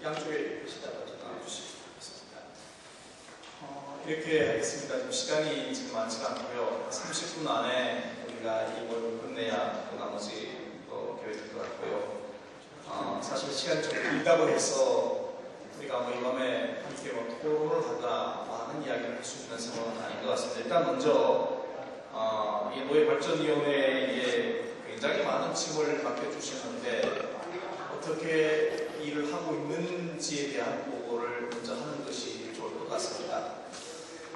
양쪽에 계시다가 좀 나눠주시면 좋겠습니다. 이렇게 하겠습니다. 좀 시간이 지금 많지가 않고요. 30분 안에 우리가 이 모임을 끝내야 또 나머지 또 계획될 것 같고요. 사실 시간이 좀 길다고 해서 우리가 뭐 이 밤에 함께 뭐 토론을 하거나 많은 이야기를 할 수 있는 상황은 아닌 것 같습니다. 일단 먼저 이 노예발전위원회에 굉장히 많은 짐을 맡겨주셨는데 어떻게 일을 하고 있는지에 대한 보고를 먼저 하는 것이 좋을 것 같습니다.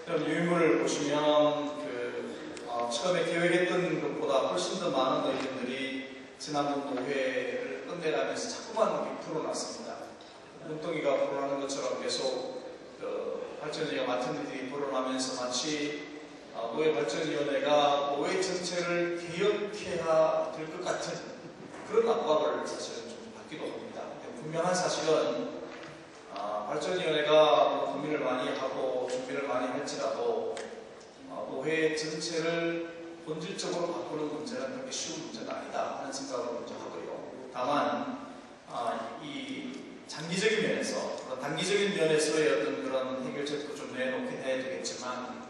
그럼 유인물을 보시면 처음에 계획했던 것보다 훨씬 더 많은 의견들이 지난번 노회를 끝내가면서 자꾸만 풀어놨습니다. 눈덩이가 불어나는 것처럼 계속 발전위가 맡은 일이 불어나면서 마치 노예발전위원회가 노예 전체를 개혁해야 될 것 같은 그런 압박을 사실은 좀 받기도 합니다. 분명한 사실은 발전위원회가 고민을 많이 하고 준비를 많이 할지라도 노예 전체를 본질적으로 바꾸는 문제는 그렇게 쉬운 문제가 아니다 하는 생각을 먼저 하고요. 다만 이 장기적인 면에서 단기적인 면에서의 어떤 그런 해결책도 좀 내놓긴 해야 되겠지만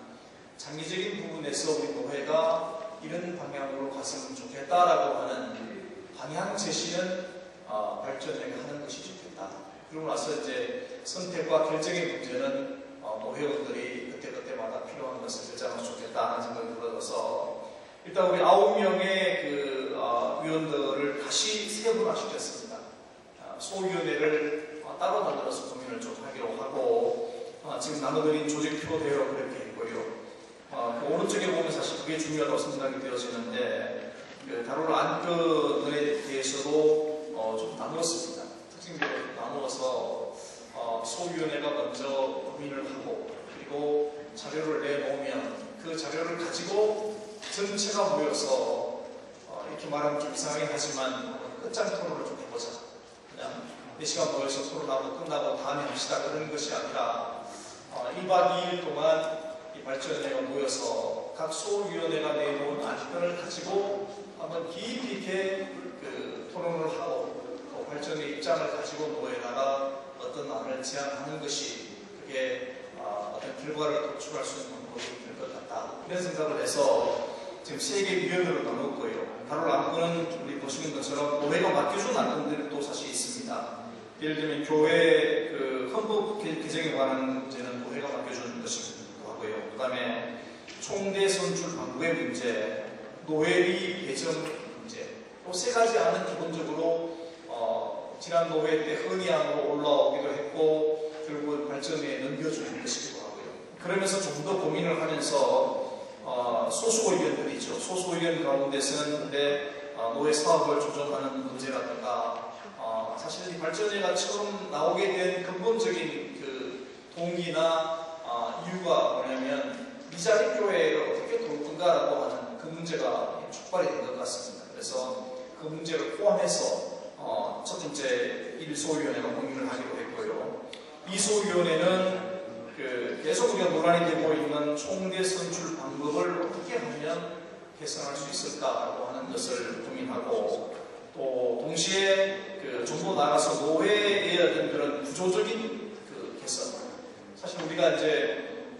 장기적인 부분에서 우리 노회가 이런 방향으로 갔으면 좋겠다라고 하는 방향 제시는 발전위가 하는 것이 좋겠다. 그러고 나서 이제 선택과 결정의 문제는 노회원들이 그때그때마다 필요한 것을 결정하면 좋겠다 하는 생각이 들어서 일단 우리 9명의 위원들을 다시 세분화시켰습니다. 소위원회를 따로 만들어서 고민을 좀 하기로 하고 지금 나눠드린 조직표대로 그렇게 했고요. 그 오른쪽에 보면 사실 그게 중요하다고 생각이 되어지는데 다룰 안건에 대해서도 좀 나누었습니다. 특징별로 나누어서 소위원회가 먼저 고민을 하고 그리고 자료를 내놓으면 그 자료를 가지고 전체가 모여서 이렇게 말하면 좀 이상하긴 하지만 끝장 토론을 좀 해보자. 그냥 4시간 모여서 토론하고 끝나고 다음에 합시다 그런 것이 아니라 1박 2일 동안 이 발전위가 모여서 각 소위원회가 내놓은 안건을 가지고 한번 깊이 있게 토론을 하고 또 발전의 입장을 가지고 노예나가 어떤 안을 제안하는 것이 그게 어떤 결과를 도출할 수 있는 방법이 될 것 같다. 이런 생각을 해서 지금 3개 위원으로 나눴고요. 다룰 안건은 우리 보시는 것처럼 노예가 맡겨준 안건들도 사실 있습니다. 예를 들면 교회 헌법 개정에 관한 문제는 노예가 맡겨준 것이기도 하고요. 그 다음에 총대 선출 방법의 문제, 노예비 배정 문제, 또 3가지 안은 기본적으로 지난 노회 때 헌의안으로 올라오기도 했고 결국은 발전위에 넘겨주는 것이기도 하고요. 그러면서 좀 더 고민을 하면서 소수 의견들이죠. 소수 의견 가운데서는 근데 노예 사업을 조정하는 문제라든가 사실 이 발전위가 처음 나오게 된 근본적인 동기나 이유가 뭐냐면 미자립 교회를 어떻게 돌 건가라고 하는 그 문제가 촉발이 된 것 같습니다. 그래서 그 문제를 포함해서 첫 번째 1소위원회가 고민을 하기로 했고요. 2소위원회는 계속 우리가 논란이 되고 있는 총대 선출 방법을 어떻게 하면 개선할 수 있을까라고 하는 것을 고민하고 또 동시에 좀 더 나아가서 노회의 어떤 그런 구조적인 개선. 사실 우리가 이제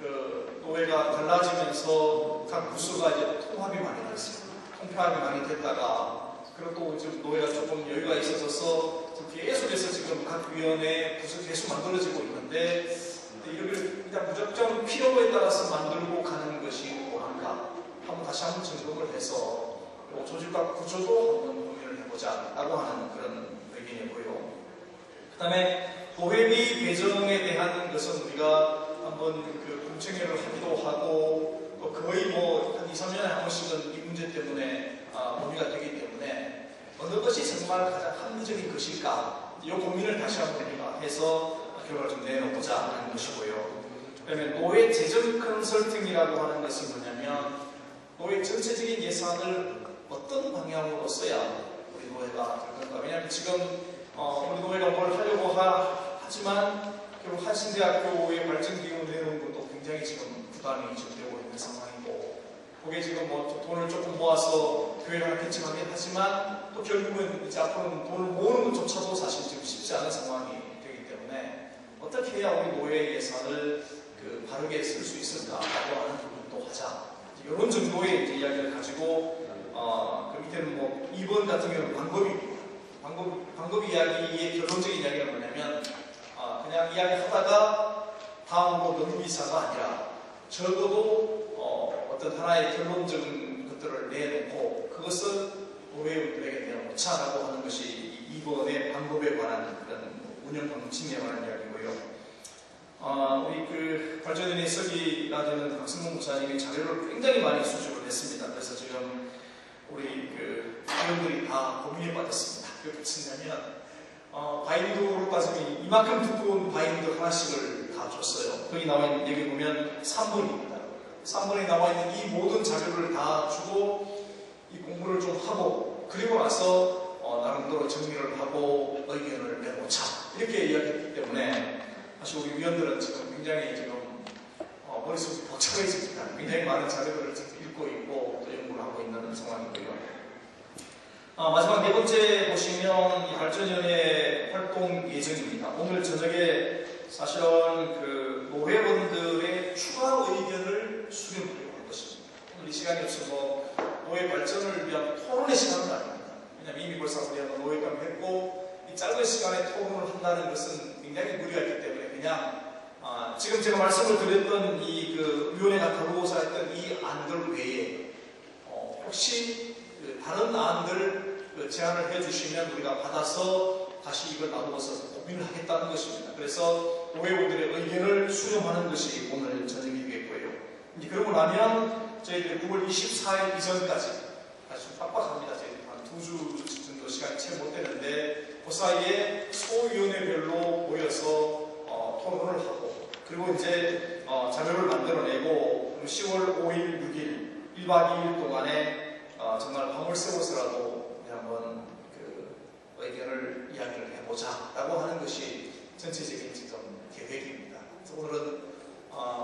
노회가 달라지면서 각 부서가 이제 통합이 많이 됐습니다. 통폐합이 많이 됐다가 그리고 또 지금 노회가 조금 여유가 있어져서 계속해서 지금 각 위원회 부서 계속 만들어지고 있는데 이걸 그냥 무작정 필요에 따라서 만들고 가는 것이 옳은가 한번 다시 한번 점검을 해서 조직과 구조도 한번 고민을 해보자 라고 하는 그런 의견이고요. 그 다음에 노회비 배정에 대한 것은 우리가 한번 공청회를 하기도 하고 또 거의 한 2, 3년에 한 번씩은 이 문제 때문에 논의가 되기 때문에 어느 것이 정말 가장 합리적인 것일까 이 고민을 다시 한번 우리가 해서 결과를 좀 내놓고자 하는 것이고요. 그다음에 노예 재정 컨설팅이라고 하는 것이 뭐냐면 노예 전체적인 예산을 어떤 방향으로 써야 우리 노예가 될 건가. 왜냐하면 지금 우리 노예가 뭘 하려고 하지만 결국 한신대학교의 발전기금을 내놓은 것도 굉장히 지금 부담이 되고 있는 상황이고 그게 지금 돈을 조금 모아서 교회를 하겠지 하지만 또 결국은 이제 앞으로는 돈을 모으는 것조차도 사실 지금 쉽지 않은 상황이 되기 때문에 해야 우리 노예 예산을 바르게 쓸 수 있을까라고 하는 부분도 하자. 이런 정도의 이제 이야기를 가지고 그 밑에는 뭐 2번 같은 경우는 방법 이야기의 결론적인 이야기가 뭐냐면 그냥 이야기하다가 다음으로 넘기사가 아니라 적어도 어떤 하나의 결론적인 것들을 내놓고 그것을 노예분들에게 내놓자라고 하는 것이 2번의 방법에 관한 그런 운영 방침에 관한 이야기고요. 우리 발전연의 서기가 되는 박승문 목사님이 자료를 굉장히 많이 수집을 했습니다. 그래서 지금 우리 회원들이 다 고민에 빠졌습니다. 왜 그렇냐면 바인드로 따지면 이만큼 두꺼운 바인드 하나씩을 다 줬어요. 거기 나와 있는 여기 보면 3번입니다. 3번에 나와 있는 이 모든 자료를 다 주고 이 공부를 좀 하고 그리고 나서 나름대로 정리를 하고 의견을 내놓자 이렇게 이야기했기 때문에 사실 우리 위원들은 지금 굉장히 머릿속이 복잡해집니다. 굉장히 많은 자료들을 지금 읽고 있고 또 연구를 하고 있는 상황이고요. 마지막 네 번째 보시면 이 발전연의 활동 예정입니다. 오늘 저녁에 사실은 노회원들의 추가 의견을 수렴하려고 할 것입니다. 오늘 이 시간이 없어서 노회 발전을 위한 토론의 시간은 아닙니다. 왜냐하면 이미 벌써 우리가 노회감을 했고 이 짧은 시간에 토론을 한다는 것은 굉장히 무리하기 때문에 그냥 지금 제가 말씀을 드렸던 이 위원회가 다루고자 했던 이 안들 외에 혹시 다른 안들 제안을 해주시면 우리가 받아서 다시 이걸 나누어서 고민을 하겠다는 것입니다. 그래서 노회원들의 의견을 수렴하는 것이 오늘 저녁이 되겠고요. 이제 그러고 나면 저희들이 9월 24일 이전까지 아주 빡빡합니다. 저희들이 한 2주 정도 시간이 채 못 되는데 그 사이에 소위원회별로 모여서 토론을 하고 그리고 이제 자료를 만들어내고 10월 5일, 6일 1박 2일 동안에 정말 밤을 새워서라도 한번 의견을 이야기를 해보자 라고 하는 것이 전체적인 지금 계획입니다. 그래서 오늘은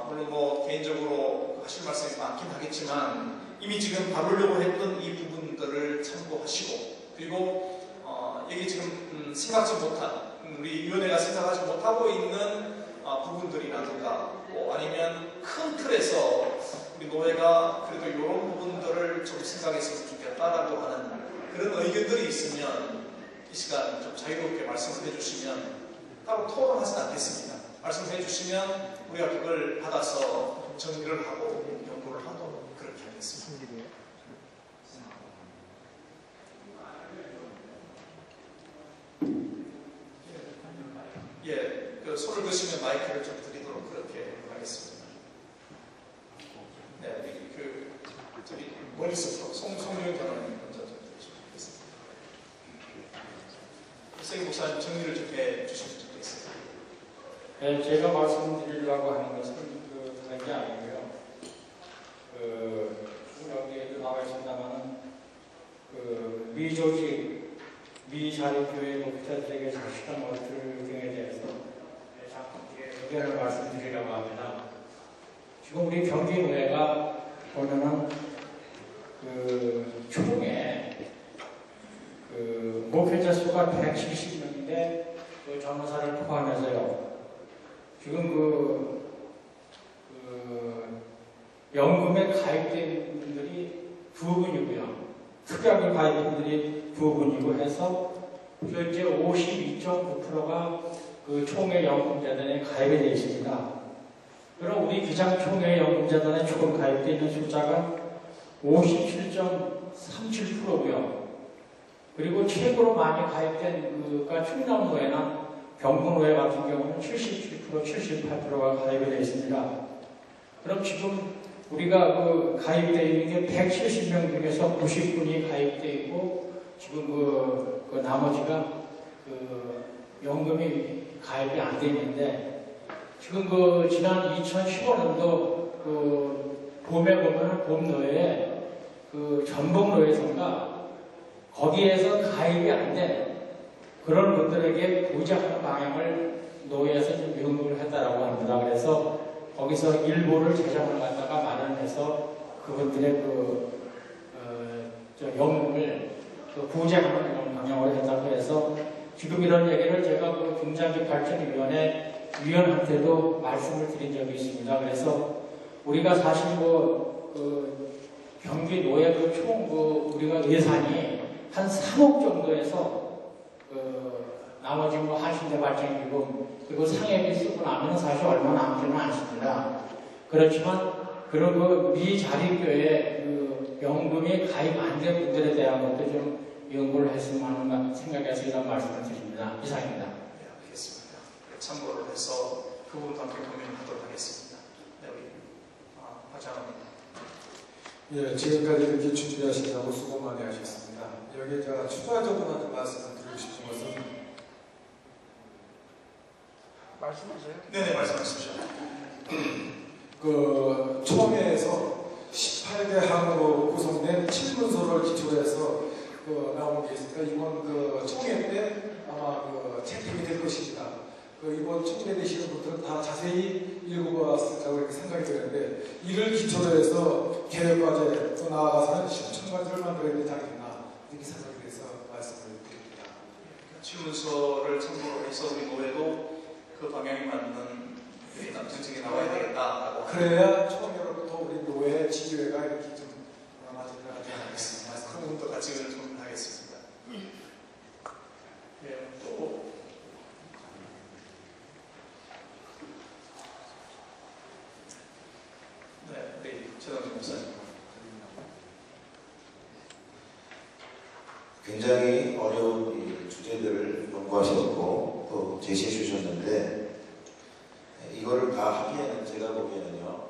물론 뭐 개인적으로 하실 말씀이 많긴 하겠지만 이미 지금 다루려고 했던 이 부분들을 참고하시고 그리고 여기 지금 생각지 못한 우리 위원회가 생각하지 못하고 있는 부분들이라든가 아니면 큰 틀에서 우리 노회가 그래도 이런 부분들을 좀 생각했으면 좋겠다라고 하는 그런 의견들이 있으면 이 시간 좀 자유롭게 말씀을 해주시면 따로 토론하지 않겠습니다. 말씀해 주시면 우리가 그걸 받아서 정리를 하고 연구를 하도록 그렇게 하겠습니다. 예, 손을 드시면 마이크를 좀 드리도록 그렇게 하겠습니다. 네, 저기 머릿속으로 송유현 변호사님 먼저 좀 드리시면 되겠습니다. 세기 목사님 정리를 좀 해주시면 좋겠습니다. 네, 제가 말씀드리려고 하는 것은 다른 게 아니고요. 여기에도 나와 있습니다만은 미조직, 미자립교회 목회자들에게 자식한 것들 등에 대해서 의견을 말씀드리려고 합니다. 지금 우리 경기노회가 보면은 총에 목회자 수가 170명인데 전도사를 포함해서요. 지금 연금에 가입된 분들이 2분이고요. 특약에 가입된 분들이 2분이고 해서 현재 52.9%가 총회 연금재단에 가입이 되어 있습니다. 그럼 우리 기장총회 연금재단에 조금 가입되어 있는 숫자가 57.37%고요. 그리고 최고로 많이 가입된 그가 충남노회나 경북노회 같은 경우는 77%, 78%가 가입이 되어 있습니다. 그럼 지금 우리가 가입되어 있는 게 170명 중에서 90분이 가입되어 있고 지금 나머지가 연금이 가입이 안 되어 있는데 지금 지난 2015년도 봄에 보면 봄노회에 전북노회선가 거기에서 가입이 안 된 그런 분들에게 보장하는 방향을 노회에서 좀 연구를 했다라고 합니다. 그래서 거기서 일부를 재정을 갖다가 마련해서 그분들의 연금을 보장하는 방향으로 했다고 해서 지금 이런 얘기를 제가 그 중장기발전위원회 위원한테도 말씀을 드린 적이 있습니다. 그래서 우리가 사실 그 경기 노예 우리가 예산이 한 3억 정도에서 나머지 한신대 발전기금 그리고 상해비 쓰고 나면 사실 얼마 남지는 않습니다. 그렇지만 그런 미자립교회 연금이 가입 안 된 분들에 대한 것도 좀 연구를 했으면 하는 생각에서 이런 말씀을 드립니다. 이상입니다. 네, 알겠습니다. 참고를 해서 그 부분도 함께 고민하도록 하겠습니다. 네, 우리 박장합니다. 예, 지금까지 이렇게 준비하시느라고 수고 많이 하셨습니다. 여기 제가 추가적으로 하는 말씀을 드리고 싶은 것은 말씀하세요? 네네, 말씀하십시오. 그 총회에서 18개 항으로 구성된 질문서를 기초로 해서 나온 게 있으니까 이번 총회 때 아마 채택이 될 것입니다. 이번 총회 되시는 분들은 다 자세히 읽어봤을 거라고 이렇게 생각이 드는데 이를 기초로 해서 계획과제 또 나아가서는 실천과제를 만들어야 되지 않겠나 이렇게 생각이 돼서 말씀을 드립니다. 질문서를 참고로 해서 우리 노회도 그 방향에 맞는 정책이 나와야 되겠다라고. 그래야 총회로부터 우리 노회 지휘회가 이렇게 좀 맞으려 하지 않겠습니다. 그 부분도 같이 좀 하겠습니다. 네, 또 네, 우리 최동진 목사님. 굉장히 어려운 이 주제들을 연구하셨고 또 제시해 주셨는데 이거를 다 하기에는 제가 보기에는요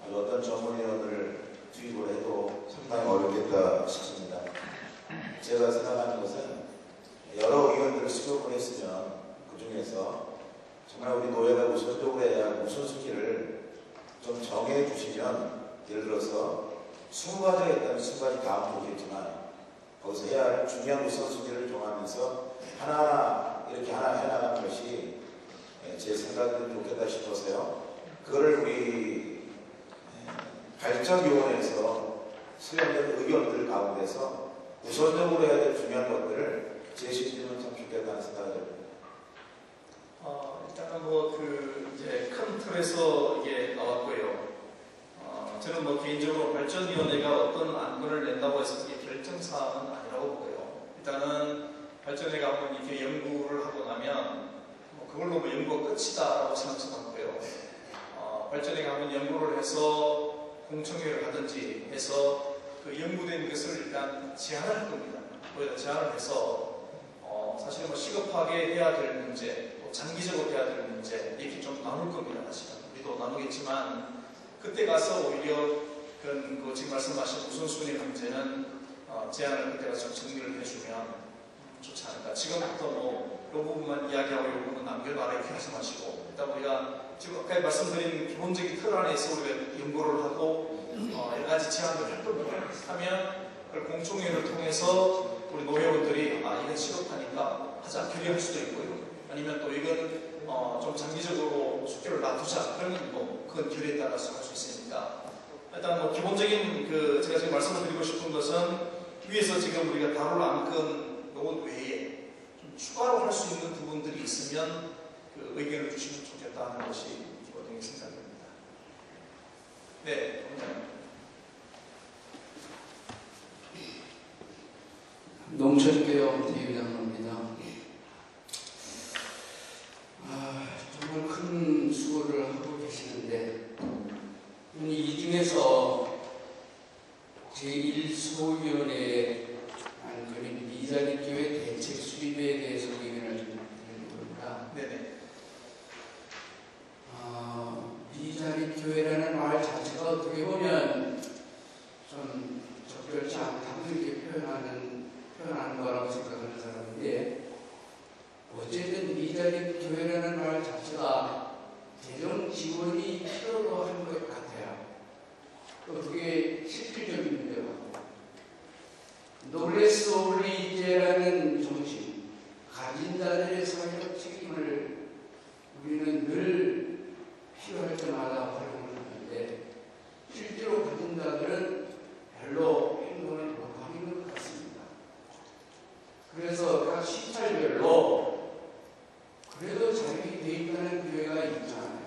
아주 어떤 전문위원을 투입을 해도 상당히 어렵겠다 싶습니다. 제가 생각하는 것은 여러 의원들을 수급을 했으면 그 중에서 정말 우리 노예가 우선적으로 해야 할 우선순위를 좀 정해 주시면 예를 들어서 20가지가 있다면 20가지 다 보겠지만 거기서 해야 할 중요한 우선순위를 정하면서 하나하나 이렇게 하나 해나가는 것이 제 생각은 좋겠다 싶어서요. 그거를 우리 발전위원회에서 수렴된 의견들 가운데서 우선적으로 해야 될 중요한 것들을 제시해주면 참 좋겠다는 생각을 합니다. 일단은 이제 큰 틀에서 이게 나왔고요. 저는 개인적으로 발전위원회가 어떤 안건을 낸다고 해서 이게 결정사항은 아니라고 보고요. 일단은 발전회가 한번 이렇게 연구를 하고 나면 그걸로 연구가 끝이다라고 생각하고요. 발전회가 한번 연구를 해서 공청회를 하든지 해서 그 연구된 것을 일단 제안을 할 겁니다. 거기다 제안을 해서 사실은 시급하게 해야 될 문제, 장기적으로 해야 될 문제 이렇게 좀 나눌 겁니다. 사실은 우리도 나누겠지만 그때 가서 오히려 지금 말씀하신 우선순위 문제는 제안을 그때 가서 좀 정리를 해주면 좋지 않을까. 지금부터 이 부분만 이야기하고 이 부분은 남겨놔라 이렇게 말씀하시고 일단 우리가 지금 아까 말씀드린 기본적인 틀 안에서 우리가 연구를 하고 여러 가지 제안을 할 겁니다. 하면 그걸 공청회를 통해서 우리 노회원들이 이건 시급하니까 하자 결의할 수도 있고요. 아니면 또 이건 좀 장기적으로 숙제를 놔두자 그러면 그건 결의에 따라서 할 수 있으니까 일단 기본적인 제가 지금 말씀을 드리고 싶은 것은 위에서 지금 우리가 다룰 안건 요것 외에 좀 추가로 할 수 있는 부분들이 있으면 의견을 주시면 좋겠다는 것이 기본적인 생각입니다. 네, 농촌교육 대위장로입니다. 정말 큰 수고를 하고 계시는데 이 중에서 제1소위원회 안건인 미자립교회 대책 수립에 대해서 의견을 좀 드리는 겁니다. 네네. 미자립교회라는 말 자체가 어떻게 보면 좀 적절치 않다고 이렇게 표현하는 거라고 생각하는 사람인데 어쨌든 미자립교회라는 말 자체가 재정 지원이 필요로 한 것 같아요. 그게 실질적인 문제가 노레스 올리제라는 정신, 가진 자들의 사회적 책임을 우리는 늘 필요할 때마다 활용을 하는데 실제로 가진 자들은 별로 행동을 못하는 것 같습니다. 그래서 각 시찰별로 개입하는 교회가 있잖아요.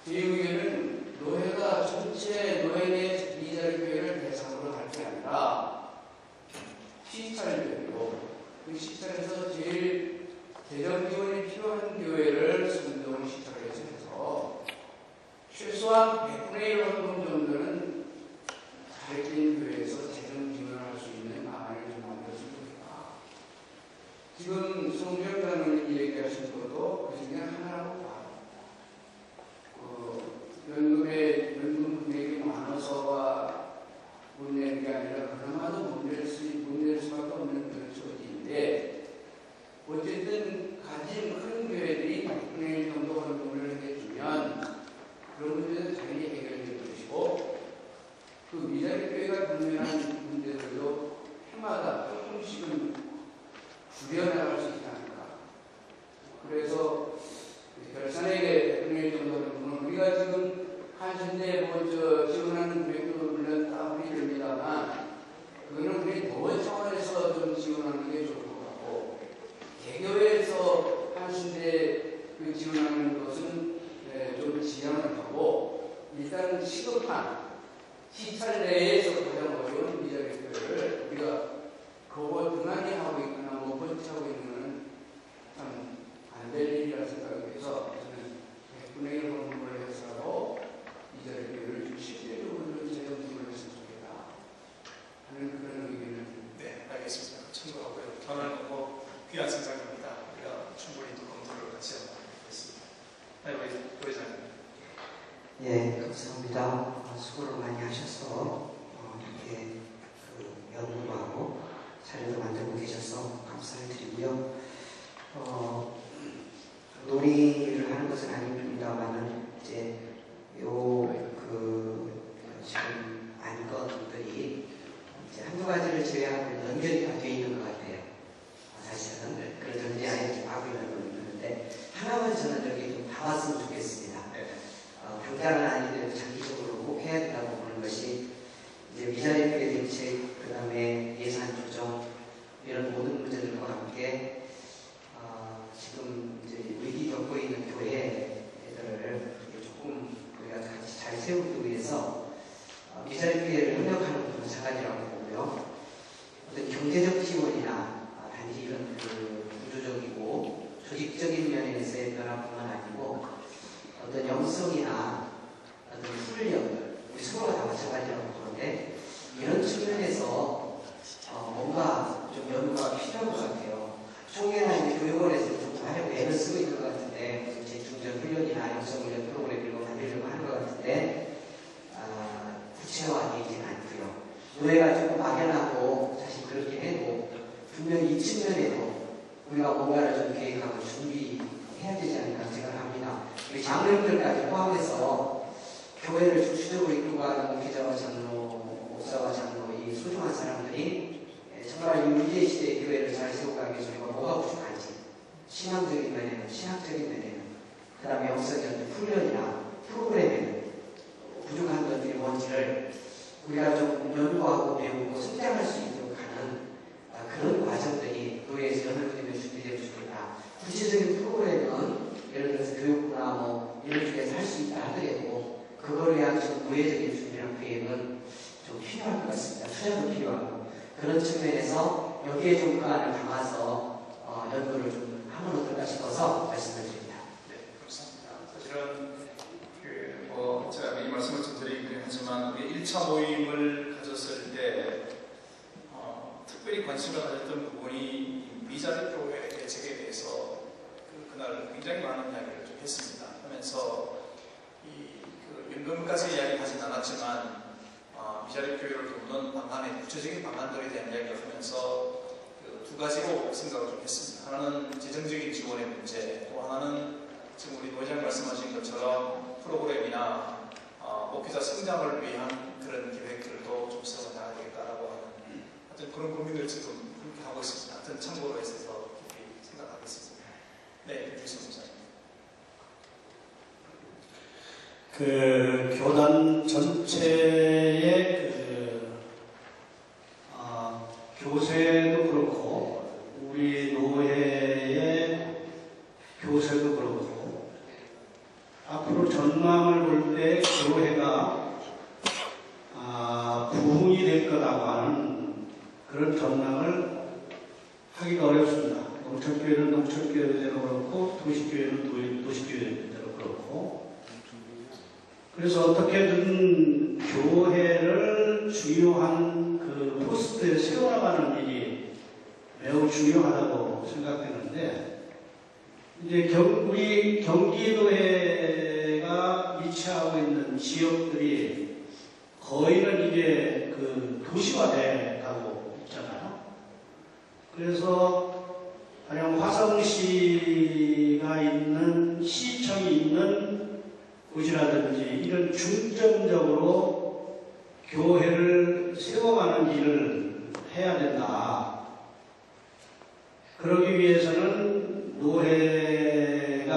제 의견은 노회가 전체 노회의 미자립 교회를 대상으로 할 게 아니라 시찰교회로 그 시찰에서 제일 재정 지원이 필요한 교회를 선정 시찰을 해서 최소한 100분의 1 헌금 정도는 가리킨 교회에서 재정 지원을 할 수 있는 방안을 좀 만들어주면 좋겠다. 지금 송정 장로님 얘기하신 것도 그 중에 하나라고 봐요. 연금 금액이 많아서가 못 내는 게 아니라 그나마도 못 낼 수밖에 없는 그런 조직인데 어쨌든 가진 큰 교회들이 100분의 1 정도 헌금을 해주면 그런 문제는 당연히 해결될 것이고 그 미자립 교회가 분명한 문제들도 해마다 조금씩은 줄여나갈 수 있지 않을까. 그래서 결산액의 100분의 1 정도는 우리가 지금 한신대 지원하는 교육도 물론 따블이 됩니다만 그거는 우리 노원 차원에서 좀 지원하는 게 좋을 것 같고 개교회에서 한신대 지원하는 것은 좀 지양을 하고 일단 시급한 시찰 내에서 가장 어려운 미자립 교회를 우리가 그거 등한히 하고 있거나 못 번치하고 있는 것은 참 안 될 일이라 생각해서 저는 100분의 1 헌금을 해서라도 미자립 교회를 실질적으로 재정 지원을 했으면 좋겠다 하는 그런 의견을 네, 알겠습니다. 참고하고요. 저는 뭐 귀한 생각입니다. 우리가 충분히 또 검토를 같이 하도록 하겠습니다. 네, 우리 회장님. 예, 감사합니다. 수고를 많이 하셔서 이렇게 연구도 하고 자료도 만들고 계셔서 감사를 드리고요. 논의를 하는 것은 아닙니다만은 이제 지금 안건들이 이제 한두 가지를 제외하고 연결이 다 되어 있는 것 같아요. 사실은 그래서 이제 아예 하고 있는 건 있는데 하나만 저는 여기 좀 담았으면 좋겠습니다. 당장은 아니더라도 장기적으로 꼭 해야 된다고 보는 것이 이제 미자립 교회 대책, 그 다음에 예산 조정 이런 모든 문제들과 함께 지금 이제 위기 겪고 있는 교회들을 조금 우리가 같이 잘 세우기 위해서 미자립 교회를 협력하는 것도 마찬가지라고 보고요. 어떤 경제적 지원이나 단지 이런 구조적이고 조직적인 면에서의 변화뿐만 아니고 어떤 영성이나 어떤 훈련들, 우리 서로가 다 마찬가지라고 보는데 이런 측면에서 뭔가 좀 연구가 필요한 것 같아요. 총회나 이제 교육원에서 좀 하려고 애를 쓰고 있는 것 같은데 무슨 재충전 훈련이나 영성 훈련 프로그램 이런 거 만들려고 하는 것 같은데 구체화되지는 않고요. 노예가 좀 막연하고 사실 그렇게 해도 분명히 이 측면에도 우리가 뭔가를 좀 계획하고 준비해야 되지 않을까 생각합니다. 우리 장로님들까지 포함해서 교회를 주축적으로 이끌고 가는 목회자와 장로, 목사와 장로, 이 소중한 사람들이 정말 이 위기의 시대의 교회를 잘 세워가기 위해서 우리가 뭐가 부족한지 신앙적인 면에는, 신학적인 면에는, 그 다음에 영성적인 훈련이나 프로그램에는 부족한 것들이 뭔지를 우리가 좀 연구하고 배우고 성장할 수 있도록 하는 그런 과정들이 교회에서 연합되면 준비되어 좋겠다. 구체적인 프로그램은 예를 들어서 교육부나 뭐 이런 쪽에서 할 수 있다 하더라도 그걸 위한 좀 구체적인 준비랑 계획은 좀 필요할 것 같습니다. 투자도 필요하고 그런 측면에서 여기에 좀 그안을 담아서 연구를 좀 하면 어떨까 싶어서 말씀을 드립니다. 네, 감사합니다. 사실은 제가 이 말씀을 좀 드리긴 하지만 우리 1차 모임을 가졌을 때 특별히 관심을 가졌던 부분이 미자립 교회 대책에 대해서 그날 굉장히 많은 이야기를 좀 했습니다. 하면서 연금까지 이야기하진 않았지만 미자립 교회를 돕는 방안의 구체적인 방안들에 대한 이야기를 하면서 두 가지로 생각을 좀 했습니다. 하나는 재정적인 지원의 문제, 또 하나는 지금 우리 노회장 말씀하신 것처럼 프로그램이나 목회자 성장을 위한 그런 계획들도 좀 세워나가야 되겠다라고 하는 하여튼 그런 고민을 지금 그렇게 하고 있습니다. 하여튼 참고로 해서 깊이 생각하겠습니다. 네, 유승우 목사님. 교단 전체의 교세도 그렇고 우리 노회의 교세도 그렇고 그렇고 앞으로 전망을 볼 때 교회가 부흥이 될 거라고 하는 그런 전망을 하기가 어렵습니다. 농촌교회는 농촌교회대로 그렇고 도시교회는 도시교회대로 그렇고 그래서 어떻게든 교회를 중요한 그 포스트에 세워나가는 일이 매우 중요하다고 생각되는데 이제 우리 경기도회가 위치하고 있는 지역들이 거의는 이제 그 도시화돼 가고 있잖아요. 그래서 가령 화성시가 있는 시청이 있는 곳이라든지 이런 중점적으로 교회를 세워가는 일을 해야 된다. 그러기 위해서는 노회가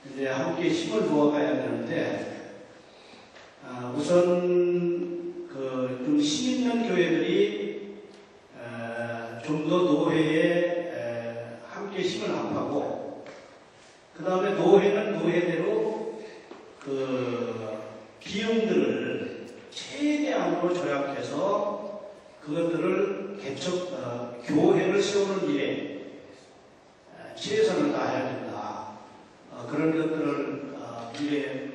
이제 함께 힘을 모아가야 되는데 우선 좀 힘 있는 교회들이 좀 더 노회에 함께 힘을 합하고 그 다음에 노회는 노회대로 그 비용들을 최대한으로 절약해서 그것들을 교회를 세우는 일에 최선을 다해야 된다. 그런 것들을 미래에